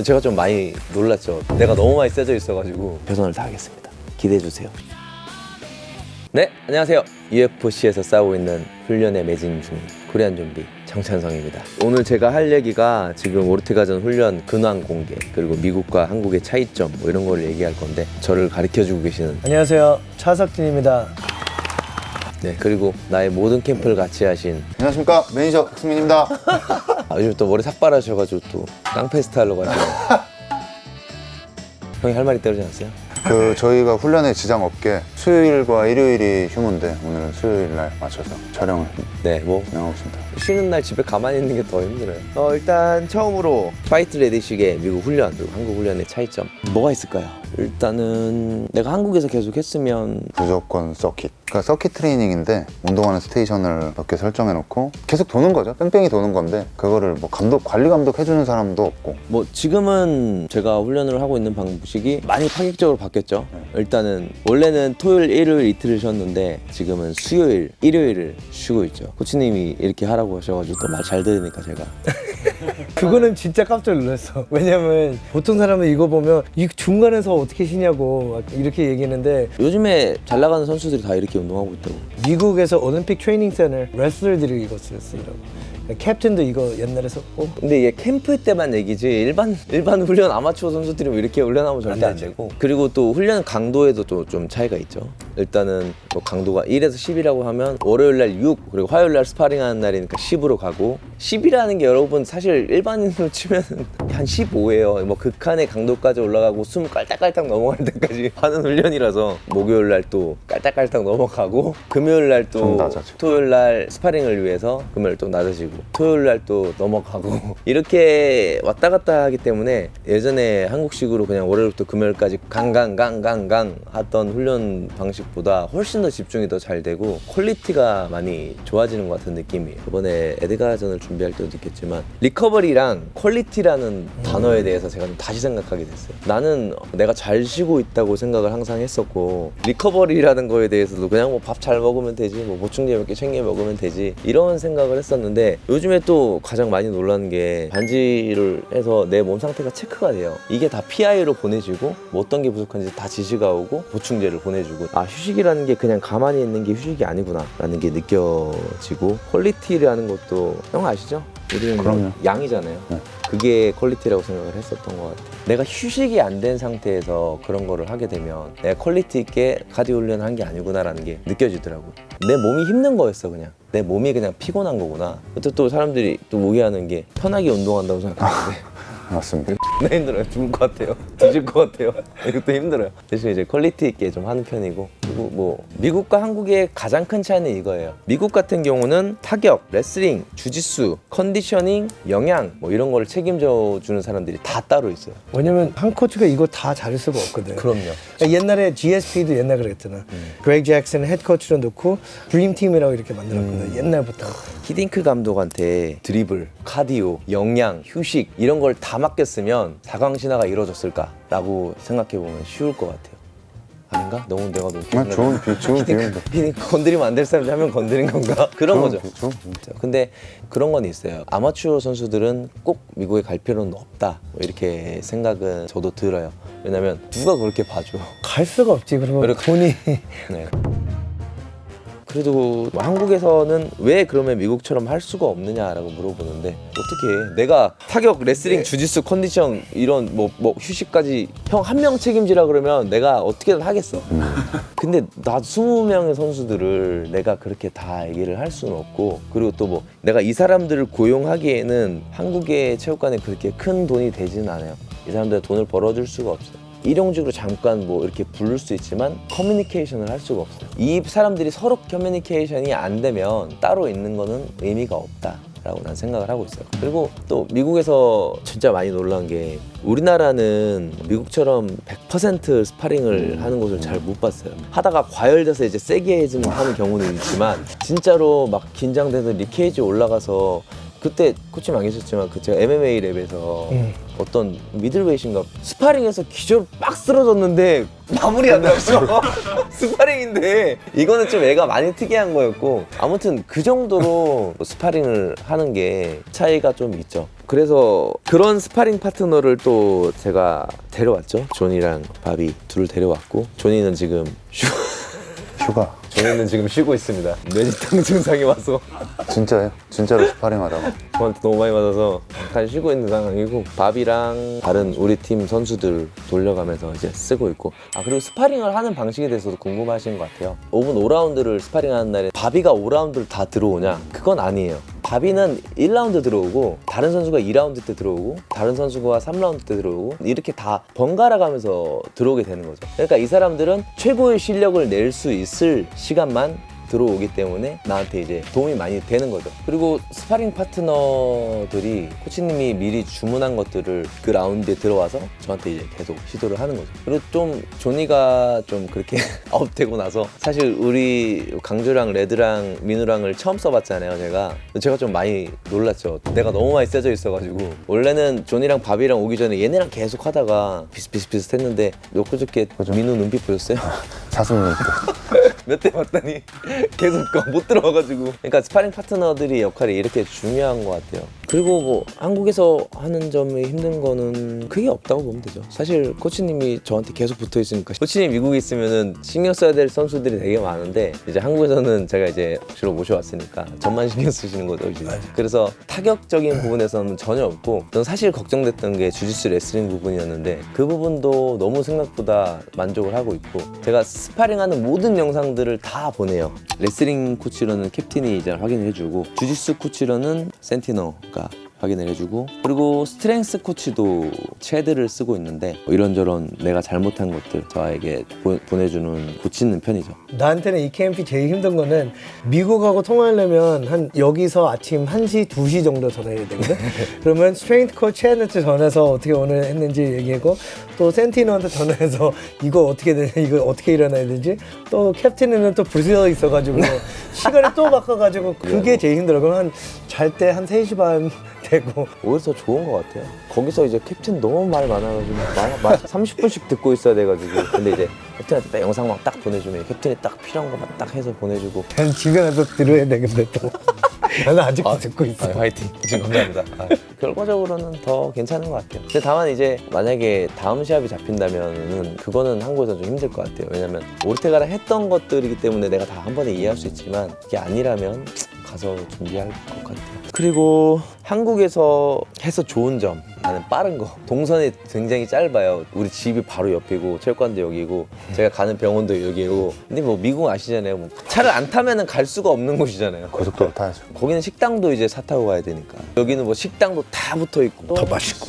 제가 좀 많이 놀랐죠. 내가 너무 많이 세져 있어가지고 최선을 다하겠습니다. 기대해주세요. 네, 안녕하세요. UFC에서 싸우고 있는 훈련에 매진 중인 코리안 좀비 정찬성입니다. 오늘 제가 할 얘기가 지금 오르테가전 훈련 근황 공개, 그리고 미국과 한국의 차이점 뭐 이런 걸 얘기할 건데, 저를 가르쳐주고 계시는 안녕하세요, 차석진입니다. 네, 그리고 나의 모든 캠프를 같이 하신 안녕하십니까, 매니저 박승민입니다. 요즘 또 머리 삭발하셔가지고 또 깡패 스타일로 가지고 형이 할 말이 떨어지지 않았어요? 저희가 훈련에 지장 없게 수요일과 일요일이 휴무인데 오늘은 수요일 날 맞춰서 촬영을 네, 뭐 진행하고 있습니다. 쉬는 날 집에 가만히 있는 게 더 힘들어요. 일단 처음으로 파이트 레디식의 미국 훈련 그리고 한국 훈련의 차이점 뭐가 있을까요? 일단은 내가 한국에서 계속 했으면 무조건 서킷. 그러니까 서킷 트레이닝인데 운동하는 스테이션을 몇 개 설정해 놓고 계속 도는 거죠. 뺑뺑이 도는 건데 그거를 뭐 관리 감독 해주는 사람도 없고. 뭐 지금은 제가 훈련을 하고 있는 방식이 많이 파격적으로 바뀌었죠. 일단은 원래는 토요일, 일요일 이틀을 쉬었는데 지금은 수요일, 일요일을 쉬고 있죠. 코치님이 이렇게 하라고 하셔가지고 또 말 잘 들으니까 제가 그거는 진짜 깜짝 놀랐어. 왜냐면 보통 사람은 이거 보면 이 중간에서 어떻게 쉬냐고 이렇게 얘기했는데, 요즘에 잘 나가는 선수들이 다 이렇게 운동하고 있다고. 미국에서 올림픽 트레이닝 센터 레슬러들이 이거 쓰더라고. 캡틴도 이거 옛날에 썼고. 근데 이게 캠프 때만 얘기지 일반 훈련 아마추어 선수들이 뭐 이렇게 훈련하면 절대 안 되고, 그리고 또 훈련 강도에도 또 좀 차이가 있죠. 일단은 뭐 강도가 1에서 10이라고 하면 월요일 날 6, 그리고 화요일 날 스파링 하는 날이니까 10으로 가고, 10이라는 게 여러분 사실 일반인으로 치면 한 15예요. 뭐 극한의 강도까지 올라가고 숨 깔딱깔딱 넘어갈 때까지 하는 훈련이라서 목요일 날 또 깔딱깔딱 넘어가고, 금요일 날 좀 또 낮아지고. 토요일 날 스파링을 위해서 금요일 또 낮아지고, 토요일 날 또 넘어가고 이렇게 왔다 갔다 하기 때문에 예전에 한국식으로 그냥 월요일부터 금요일까지 강강 하던 훈련 방식보다 훨씬 더 집중이 더 잘 되고 퀄리티가 많이 좋아지는 것 같은 느낌이에요. 이번에 에드가전을 준비할 때도 느꼈지만 리커버리랑 퀄리티라는 단어에 대해서 제가 좀 다시 생각하게 됐어요. 나는 내가 잘 쉬고 있다고 생각을 항상 했었고, 리커버리라는 거에 대해서도 그냥 뭐 밥 잘 먹으면 되지, 뭐 보충제 몇 개 챙겨 먹으면 되지, 이런 생각을 했었는데, 요즘에 또 가장 많이 놀라는 게 반지를 해서 내 몸 상태가 체크가 돼요. 이게 다 PI로 보내지고 뭐 어떤 게 부족한지 다 지시가 오고 보충제를 보내주고, 아, 휴식이라는 게 그냥 가만히 있는 게 휴식이 아니구나 라는 게 느껴지고, 퀄리티라는 것도 형 아시죠? 우리는 그럼요. 양이잖아요. 네. 그게 퀄리티라고 생각을 했었던 것 같아요. 내가 휴식이 안 된 상태에서 그런 거를 하게 되면 내가 퀄리티 있게 카디오 훈련을 한 게 아니구나라는 게 느껴지더라고요. 내 몸이 힘든 거였어. 그냥 내 몸이 그냥 피곤한 거구나. 또 사람들이 또 오해하는 게 편하게 운동한다고 생각하는데 맞습니다. 나 힘들어요. 죽을 것 같아요. 뒤질 것 같아요. 이것도 힘들어요. 대신 이제 퀄리티 있게 좀 하는 편이고, 그리고 뭐 미국과 한국의 가장 큰 차이는 이거예요. 미국 같은 경우는 타격, 레슬링, 주짓수, 컨디셔닝, 영양 뭐 이런 걸 책임져 주는 사람들이 다 따로 있어요. 왜냐면 한 코치가 이거 다 잘할 수가 없거든. 그럼요. 그러니까 옛날에 GSP도 옛날 그랬잖아. 그레이그 잭슨 헤드 코치로 놓고 드림팀이라고 이렇게 만들었거든. 옛날부터. 히딩크 감독한테 드리블, 카디오, 영양, 휴식 이런 걸 다 맡겼으면 4강 신화가 이루어졌을까라고 생각해보면 쉬울 것 같아요. 아닌가? 내가 너무 좋은 비유입니다. 히딩크 건드리면 안 될 사람들 하면 건드린 건가? 그런 거죠. 좋은 근데 그런 건 있어요. 아마추어 선수들은 꼭 미국에 갈 필요는 없다, 뭐 이렇게 생각은 저도 들어요. 왜냐면 누가 그렇게 봐줘. 갈 수가 없지. 그리고 그리고 돈이. 네. 그래도 뭐 한국에서는 왜 그러면 미국처럼 할 수가 없느냐라고 물어보는데, 어떻게 해? 내가 타격, 레슬링, 주짓수, 컨디션 이런 뭐 휴식까지 형 한 명 책임지라 그러면 내가 어떻게든 하겠어. 근데 나 20명의 선수들을 내가 그렇게 다 얘기를 할 수는 없고, 그리고 또 뭐 내가 이 사람들을 고용하기에는 한국의 체육관에 그렇게 큰 돈이 되지는 않아요. 이 사람들 돈을 벌어줄 수가 없어요. 일용직으로 잠깐 뭐 이렇게 부를 수 있지만 커뮤니케이션을 할 수가 없어요. 이 사람들이 서로 커뮤니케이션이 안 되면 따로 있는 거는 의미가 없다라고 난 생각을 하고 있어요. 그리고 또 미국에서 진짜 많이 놀란 게, 우리나라는 미국처럼 100% 스파링을 하는 곳을 잘 못 봤어요. 하다가 과열돼서 이제 세게 하는 경우는 있지만, 진짜로 막 긴장돼서 리케이지 올라가서, 그때 코치님 안 계셨지만 그 제가 MMA 랩에서 어떤 미들웨이신가 스파링에서 기절 막 쓰러졌는데 마무리하더라고요. 스파링인데 이거는 좀 애가 많이 특이한 거였고, 아무튼 그 정도로 스파링을 하는 게 차이가 좀 있죠. 그래서 그런 스파링 파트너를 또 제가 데려왔죠. 존이랑 바비 둘을 데려왔고 조니는 지금 휴가. 조니는 지금 쉬고 있습니다. 뇌지탕 증상이 와서 진짜예요? 진짜로 스파링하다가. 저한테 너무 많이 맞아서 잠깐 쉬고 있는 상황이고 바비랑 다른 우리 팀 선수들 돌려가면서 이제 쓰고 있고 그리고 스파링을 하는 방식에 대해서도 궁금하신 것 같아요. 5분 5라운드를 스파링하는 날에 바비가 5라운드를 다 들어오냐? 그건 아니에요. 바비는 1라운드 들어오고 다른 선수가 2라운드 때 들어오고 다른 선수가 3라운드 때 들어오고 이렇게 다 번갈아 가면서 들어오게 되는 거죠. 그러니까 이 사람들은 최고의 실력을 낼 수 있을 시간만 들어오기 때문에 나한테 이제 도움이 많이 되는 거죠. 그리고 스파링 파트너들이 코치님이 미리 주문한 것들을 그 라운드에 들어와서 저한테 이제 계속 시도를 하는 거죠. 그리고 좀 조니가 좀 그렇게 아웃되고 나서 사실 우리 강주랑 레드랑 민우랑을 처음 써봤잖아요. 제가 좀 많이 놀랐죠. 내가 너무 많이 세져 있어가지고 원래는 존이랑 바비랑 오기 전에 얘네랑 계속 하다가 비슷비슷했는데 엊그저께 민우 눈빛 보셨어요? 사슴눈. 몇 대 봤더니 계속 못 들어와가지고. 그러니까 스파링 파트너들이 역할이 이렇게 중요한 것 같아요. 그리고 뭐 한국에서 하는 점이 힘든 거는 크게 없다고 보면 되죠. 사실 코치님이 저한테 계속 붙어 있으니까 코치님 미국에 있으면은 신경 써야 될 선수들이 되게 많은데 이제 한국에서는 제가 이제 주로 모셔왔으니까 저만 신경 쓰시는 거죠 이제. 그래서 타격적인 부분에서는 전혀 없고 전 사실 걱정됐던 게 주짓수 레슬링 부분이었는데 그 부분도 너무 생각보다 만족을 하고 있고 제가 스파링하는 모든 영상들을 다 보내요. 레슬링 코치로는 캡틴이 이제 확인을 해주고 주짓수 코치로는 센티너가 확인을 해주고 그리고 스트렝스 코치도 체드를 쓰고 있는데 이런저런 내가 잘못한 것들 저에게 보내주는 고치는 편이죠. 나한테는 이 캠프 제일 힘든 거는 미국하고 통화하려면 한 여기서 아침 1시, 2시 정도 전화해야 되거든. 그러면 스트렝스 코치 체드한테 전화해서 어떻게 오늘 했는지 얘기하고 또 센티너한테 전화해서 이거 어떻게 되냐, 이거 어떻게 일어나야 되지, 또 캡틴은 또 브라질에 있어가지고 시간을 또 바꿔가지고 그게 제일 힘들어. 그럼 한 잘 때 한 3시 반 되고. 오히려 더 좋은 것 같아요. 거기서 이제 캡틴 너무 말 많아가지고 30분씩 듣고 있어야 돼가지고 근데 이제 캡틴한테 딱 영상만 딱 보내주면 캡틴이 딱 필요한 것만 딱 해서 보내주고 그냥 집에 가서 들어야 되는데 또 나는 아직도 듣고 있어. 화이팅. 지금 감사합니다. 결과적으로는 더 괜찮은 것 같아요. 근데 다만 이제 만약에 다음 시합이 잡힌다면은 그거는 한국에서 좀 힘들 것 같아요. 왜냐면 오르테가랑 했던 것들이기 때문에 내가 다 한 번에 이해할 수 있지만 이게 아니라면 가서 준비할 것 같아요. 그리고 한국에서 해서 좋은 점 나는 빠른 거. 동선이 굉장히 짧아요. 우리 집이 바로 옆이고 체육관도 여기고 제가 가는 병원도 여기고. 근데 뭐 미국 아시잖아요. 뭐 차를 안 타면은 갈 수가 없는 곳이잖아요. 고속도로 타야죠. 거기는 식당도 이제 차 타고 가야 되니까. 여기는 뭐 식당도 다 붙어 있고 더 맛있고.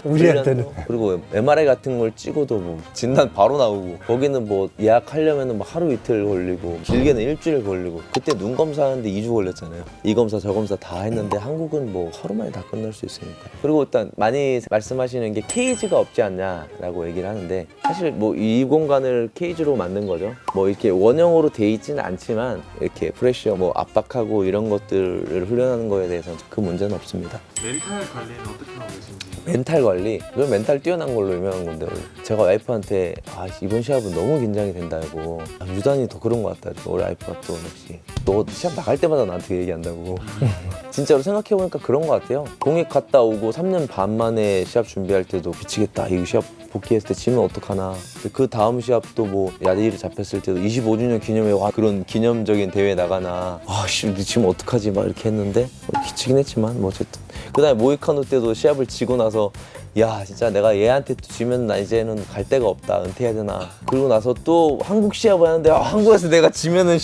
우리한테는. 그리고 MRI 같은 걸 찍어도 뭐 진단 바로 나오고 거기는 뭐 예약하려면 뭐 하루 이틀 걸리고 길게는 일주일 걸리고 그때 눈 검사하는데 2주 걸렸잖아요. 이 검사 저 검사 다 했는데 한국은 뭐 하루 만에 다 끝날 수 있으니까. 그리고 일단 많이 말씀하시는 게 케이지가 없지 않냐라고 얘기를 하는데 사실 뭐 이 공간을 케이지로 만든 거죠. 뭐 이렇게 원형으로 돼 있지는 않지만 이렇게 프레셔 뭐 압박하고 이런 것들을 훈련하는 거에 대해서는 그 문제는 없습니다. 멘탈 관리는 어떻게 하고 계신지? 멘탈 관리? 왜 멘탈 뛰어난 걸로 유명한 건데 제가 와이프한테 이번 시합은 너무 긴장이 된다고 유단이 더 그런 것 같다. 우리 와이프가 또 역시 너 시합 나갈 때마다 나한테 얘기한다고. 진짜로 생각해보니까 그런 것 같아요. 공익 갔다 오고 3년 반 만에 시합 준비할 때도 미치겠다. 이 시합 복귀했을 때 지면 어떡하나. 그 다음 시합도 뭐 야디를 잡혔을 때도 25주년 기념회 그런 기념적인 대회 나가나 지금 어떡하지 막 이렇게 했는데 기치긴 했지만 뭐 어쨌든 그 다음에 모이카노 때도 시합을 지고 나서 야 진짜 내가 얘한테 또 지면 나 이제는 갈 데가 없다. 은퇴해야 되나. 그리고 나서 또 한국 시합을 하는데 한국에서 내가 지면은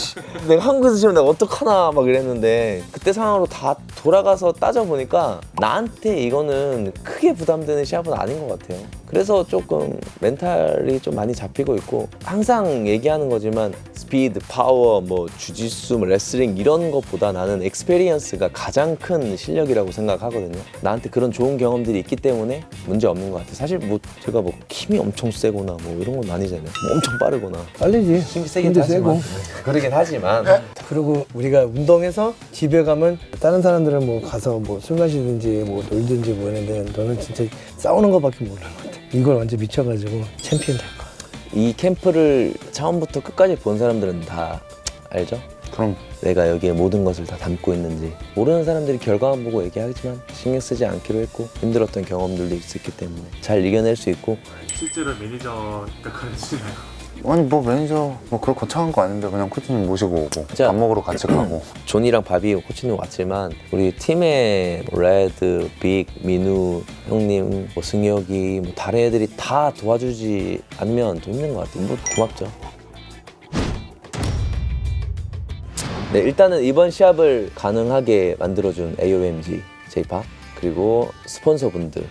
내가 한국에서 지면 내가 어떡하나 막 이랬는데 그때 상황으로 다 돌아가서 따져보니까 나한테 이거는 크게 부담되는 시합은 아닌 것 같아요. 그래서 조금 멘탈이 좀 많이 잡히고 있고 항상 얘기하는 거지만 스피드, 파워, 뭐 주짓수, 뭐 레슬링 이런 것보다 나는 엑스페리언스가 가장 큰 실력이라고 생각하거든요. 나한테 그런 좋은 경험들이 있기 때문에 문제 없는 것 같아요. 사실 뭐 제가 뭐 힘이 엄청 세거나 뭐 이런 건 아니잖아요. 뭐 엄청 빠르거나 빨리지. 힘이 세긴 하지만 그러긴 하지만 그리고 우리가 운동해서 집에 가면 다른 사람들은 뭐 가서 뭐 술 마시든지 뭐 놀든지 뭐 했는데 너는 진짜 싸우는 거밖에 모르는 것 같아. 이걸 완전 미쳐가지고 챔피언 될 거야. 이 캠프를 처음부터 끝까지 본 사람들은 다 알죠? 그럼 내가 여기에 모든 것을 다 담고 있는지. 모르는 사람들이 결과만 보고 얘기하지만 신경 쓰지 않기로 했고, 힘들었던 경험들도 있었기 때문에 잘 이겨낼 수 있고. 실제로 매니저 역할을 해주시나요? 아니 뭐 매니저 뭐 그런 거창한 거 아닌데 그냥 코치님 모시고 오고 진짜. 밥 먹으러 같이 가고. 존이랑 바비 코치님 왔지만 우리 팀의 레드, 빅, 민우 형님, 뭐 승혁이, 뭐 다른 애들이 다 도와주지 않으면 또 힘든 것 같아요. 뭐 고맙죠. 네, 일단은 이번 시합을 가능하게 만들어준 AOMG, J-POP, 그리고 스폰서분들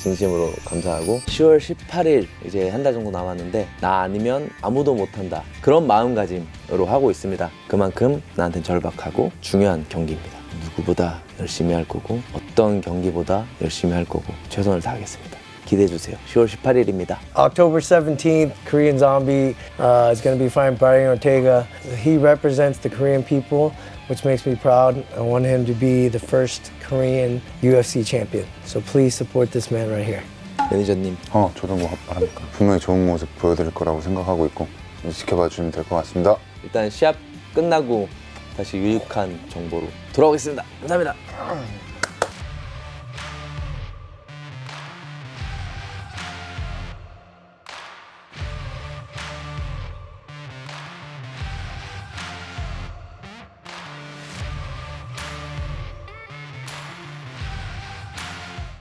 진심으로 감사하고, 10월 18일 이제 한 달 정도 남았는데 나 아니면 아무도 못한다, 그런 마음가짐으로 하고 있습니다. 그만큼 나한테는 절박하고 중요한 경기입니다. 누구보다 열심히 할 거고, 어떤 경기보다 열심히 할 거고, 최선을 다하겠습니다. 기대해 주세요. 10월 18일입니다. October 17th, Korean Zombie is going to be fighting Brian Ortega. He represents the Korean people, which makes me proud. I want him to be the first Korean UFC champion. So please support this man right here. 매니저님, 저도 뭐 말합니까. 분명히 좋은 모습 보여드릴 거라고 생각하고 있고 지켜봐 주시면 될 것 같습니다. 일단 시합 끝나고 다시 유익한 정보로 돌아오겠습니다. 감사합니다.